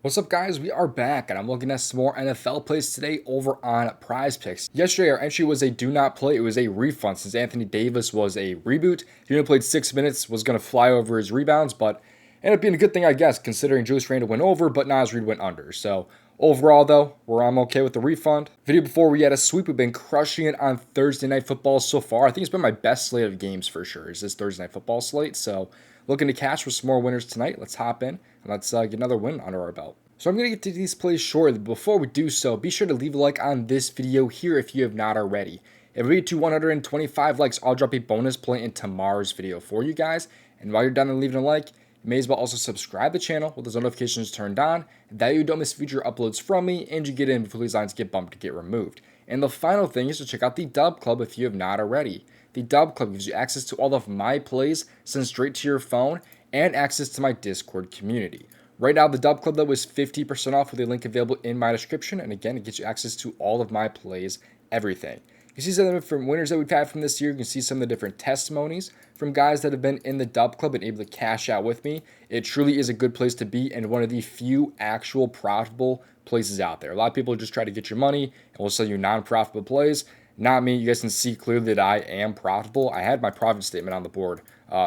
What's up, guys? We are back, and I'm looking at some more NFL plays today over on PrizePicks. Yesterday, our entry was a do not play. It was a refund since Anthony Davis was a reboot. He only played 6 minutes, was going to fly over his rebounds, but ended up being a good thing, I guess, considering Julius Randle went over, but Nas Reed went under. So overall, though, I'm okay with the refund. Video before we had a sweep. We've been crushing it on Thursday Night Football so far. I think it's been my best slate of games for sure, is this Thursday Night Football slate. So looking to cash for some more winners tonight. Let's hop in and let's get another win under our belt. So I'm going to get to these plays shortly, but before we do so, be sure to leave a like on this video here if you have not already. If we get to 125 likes, I'll drop a bonus play in tomorrow's video for you guys. And while you're done and leaving a like, you may as well also subscribe to the channel with those notifications turned on. That you don't miss future uploads from me, and you get in before these lines get bumped to get removed. And the final thing is to check out the DubClub if you have not already. The DubClub gives you access to all of my plays sent straight to your phone and access to my Discord community. Right now, the DubClub though is 50% off with a link available in my description. And again, it gets you access to all of my plays, everything. You can see some of the different winners that we've had from this year. You can see some of the different testimonies from guys that have been in the DubClub and able to cash out with me. It truly is a good place to be and one of the few actual profitable places out there. A lot of people just try to get your money and will sell you non-profitable plays. Not me. You guys can see clearly that I am profitable. I had my profit statement on the board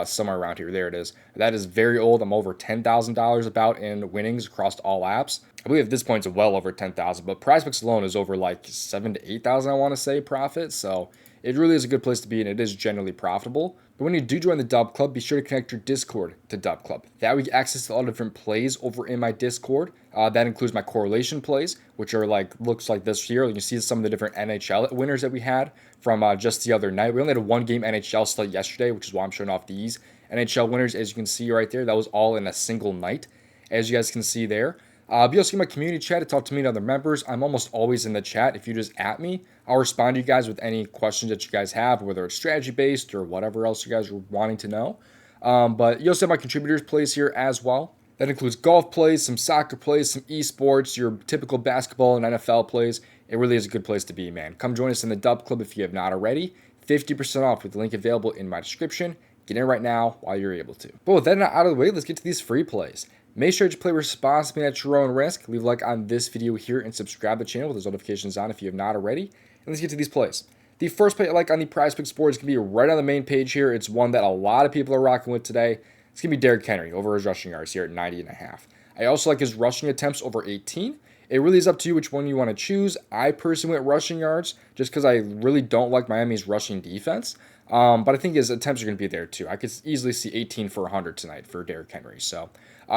somewhere around here. There it is. That is very old. I'm over $10,000 about in winnings across all apps. I believe at this point it's well over 10,000, but PrizePicks alone is over like 7,000 to 8,000, I want to say, profit. So it really is a good place to be, and it is generally profitable. But when you do join the DubClub, be sure to connect your Discord to DubClub. That way you get access to all the different plays over in my Discord. That includes my correlation plays, which are looks like this here. You can see some of the different NHL winners that we had from just the other night. We only had a one-game NHL slate yesterday, which is why I'm showing off these NHL winners. As you can see right there, that was all in a single night, as you guys can see there. Be also in my community chat to talk to me and other members. I'm almost always in the chat. If you just at me, I'll respond to you guys with any questions that you guys have, whether it's strategy based or whatever else you guys are wanting to know. But you also have my contributors plays here as well. That includes golf plays, some soccer plays, some esports, your typical basketball and NFL plays. It really is a good place to be, man. Come join us in the DubClub if you have not already. 50% off with the link available in my description. Get in right now while you're able to. But with that out of the way, let's get to these free plays. Make sure to play responsibly at your own risk. Leave a like on this video here and subscribe to the channel with those notifications on if you have not already. And let's get to these plays. The first play I like on the PrizePicks board is going to be right on the main page here. It's one that a lot of people are rocking with today. It's going to be Derrick Henry over his rushing yards here at 90.5. I also like his rushing attempts over 18. It really is up to you which one you want to choose. I personally went rushing yards just because I really don't like Miami's rushing defense. But I think his attempts are going to be there too. I could easily see 18 for 100 tonight for Derrick Henry. So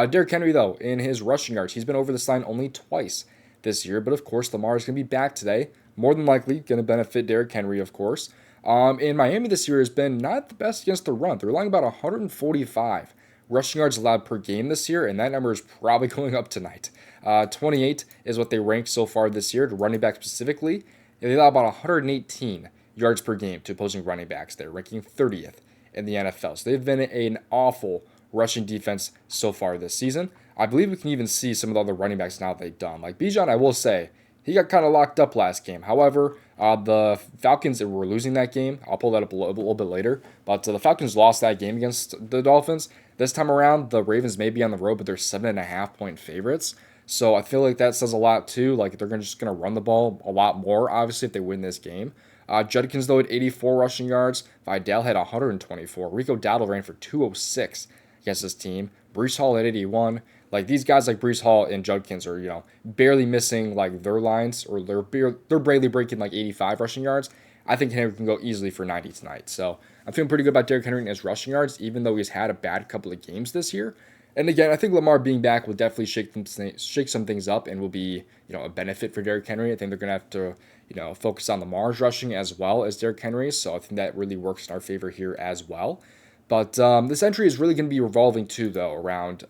Derrick Henry, though, in his rushing yards, he's been over this line only twice this year. But, of course, Lamar is going to be back today. More than likely going to benefit Derrick Henry, of course. In Miami this year has been not the best against the run. They're allowing about 145 rushing yards allowed per game this year, and that number is probably going up tonight. 28 is what they ranked so far this year to running back specifically. They allow about 118 yards per game to opposing running backs. They're ranking 30th in the NFL. So they've been an awful rushing defense so far this season. I believe we can even see some of the other running backs now that they've done. Like Bijan, I will say, he got kind of locked up last game. However, the Falcons were losing that game. I'll pull that up a little bit later. But the Falcons lost that game against the Dolphins. This time around, the Ravens may be on the road, but they're 7.5-point favorites. So I feel like that says a lot too. Like they're just going to run the ball a lot more, obviously, if they win this game. Judkins, though, had 84 rushing yards. Vidal had 124. Rico Dowdle ran for 206 against this team. Breece Hall at 81. Like these guys like Breece Hall and Judkins are, barely missing like their lines, or they're barely breaking like 85 rushing yards. I think Henry can go easily for 90 tonight. So I'm feeling pretty good about Derrick Henry and his rushing yards, even though he's had a bad couple of games this year. And again, I think Lamar being back will definitely shake some things up and will be, a benefit for Derrick Henry. I think they're going to have to, focus on Lamar's rushing as well as Derrick Henry. So I think that really works in our favor here as well. But this entry is really going to be revolving too, though, around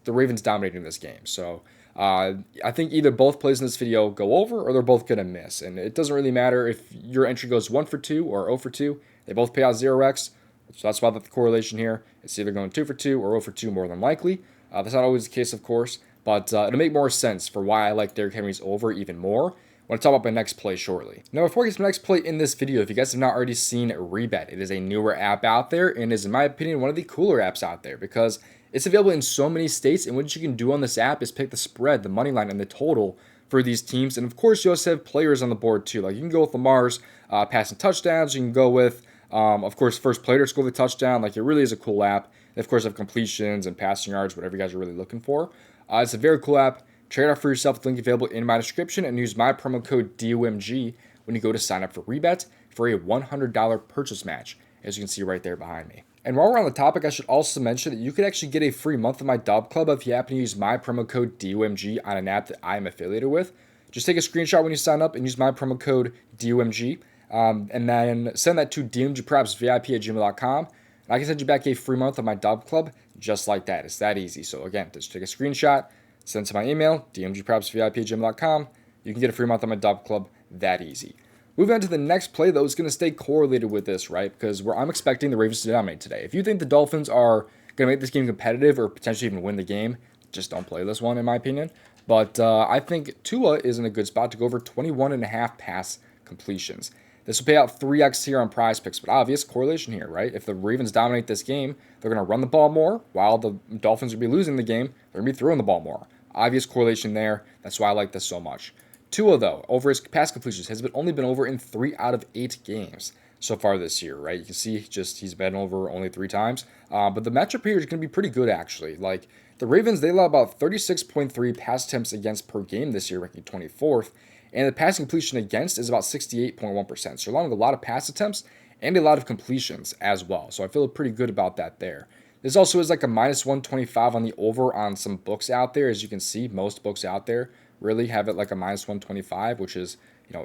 the Ravens dominating this game. So I think either both plays in this video go over or they're both going to miss. And it doesn't really matter if your entry goes 1 for 2 or 0 for 2. They both pay out 0x. So that's why the correlation here. It's either going 2 for 2 or 0 for 2 more than likely. That's not always the case, of course. But it'll make more sense for why I like Derrick Henry's over even more when I talk about my next play shortly. Now, before I get to my next play in this video, if you guys have not already seen Rebet, it is a newer app out there and is, in my opinion, one of the cooler apps out there because It's available in so many states, and what you can do on this app is pick the spread, the money line, and the total for these teams. And of course, you also have players on the board too. Like you can go with Lamar's passing touchdowns. You can go with, of course, first player to score the touchdown. Like it really is a cool app. And of course, have completions and passing yards, whatever you guys are really looking for. It's a very cool app. Try it out for yourself. The link available in my description, and use my promo code DOMG when you go to sign up for Rebet for a $100 purchase match, as you can see right there behind me. And while we're on the topic, I should also mention that you could actually get a free month of my DubClub if you happen to use my promo code DOMG on an app that I am affiliated with. Just take a screenshot when you sign up and use my promo code DOMG, and then send that to domgpropsvip@gmail.com. And I can send you back a free month of my DubClub just like that. It's that easy. So again, just take a screenshot, send it to my email, domgpropsvip@gmail.com. You can get a free month of my DubClub that easy. Moving on to the next play, though, is going to stay correlated with this, right? Because I'm expecting the Ravens to dominate today. If you think the Dolphins are going to make this game competitive or potentially even win the game, just don't play this one, in my opinion. But I think Tua is in a good spot to go over 21.5 pass completions. This will pay out 3x here on PrizePicks, but obvious correlation here, right? If the Ravens dominate this game, they're going to run the ball more, while the Dolphins will be losing the game. They're going to be throwing the ball more. Obvious correlation there. That's why I like this so much. Tua, though, over his pass completions, has only been over in 3 out of 8 games so far this year, right? You can see he's been over only 3 times. But the matchup here is going to be pretty good, actually. Like, the Ravens, they allow about 36.3 pass attempts against per game this year, ranking 24th. And the passing completion against is about 68.1%. So allowing a lot of pass attempts and a lot of completions as well. So I feel pretty good about that there. This also is like a minus 125 on the over on some books out there. As you can see, most books out there really have it like a minus 125, which is,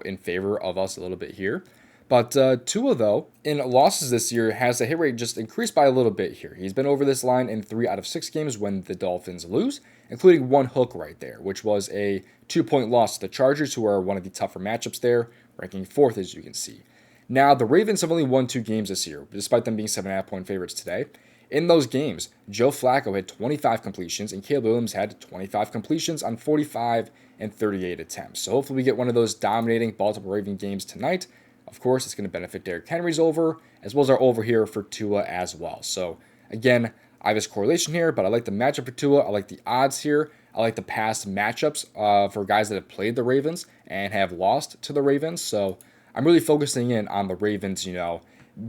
in favor of us a little bit here. But Tua, though, in losses this year, has the hit rate just increased by a little bit here. He's been over this line in 3 out of 6 games when the Dolphins lose, including one hook right there, which was a 2-point loss to the Chargers, who are one of the tougher matchups there, ranking 4th, as you can see. Now, the Ravens have only won 2 games this year, despite them being 7.5-point favorites today. In those games, Joe Flacco had 25 completions, and Caleb Williams had 25 completions on 45 and 38 attempts. So hopefully we get one of those dominating Baltimore Ravens games tonight. Of course, it's going to benefit Derrick Henry's over, as well as our over here for Tua as well. So again, I have this correlation here, but I like the matchup for Tua. I like the odds here. I like the past matchups for guys that have played the Ravens and have lost to the Ravens. So I'm really focusing in on the Ravens,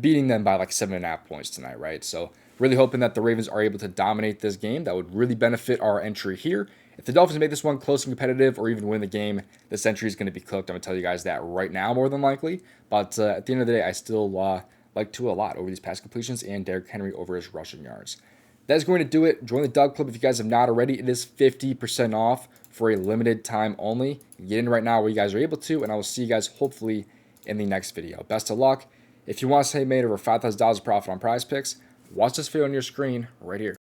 beating them by like 7.5 points tonight, right? So really hoping that the Ravens are able to dominate this game. That would really benefit our entry here. If the Dolphins make this one close and competitive or even win the game, this entry is going to be cooked. I'm going to tell you guys that right now more than likely. But at the end of the day, I still like Tua a lot over these pass completions and Derrick Henry over his rushing yards. That's going to do it. Join the DubClub if you guys have not already. It is 50% off for a limited time only. Get in right now where you guys are able to, and I will see you guys hopefully in the next video. Best of luck. If you want to say made over $5,000 of profit on PrizePicks, watch this video on your screen right here.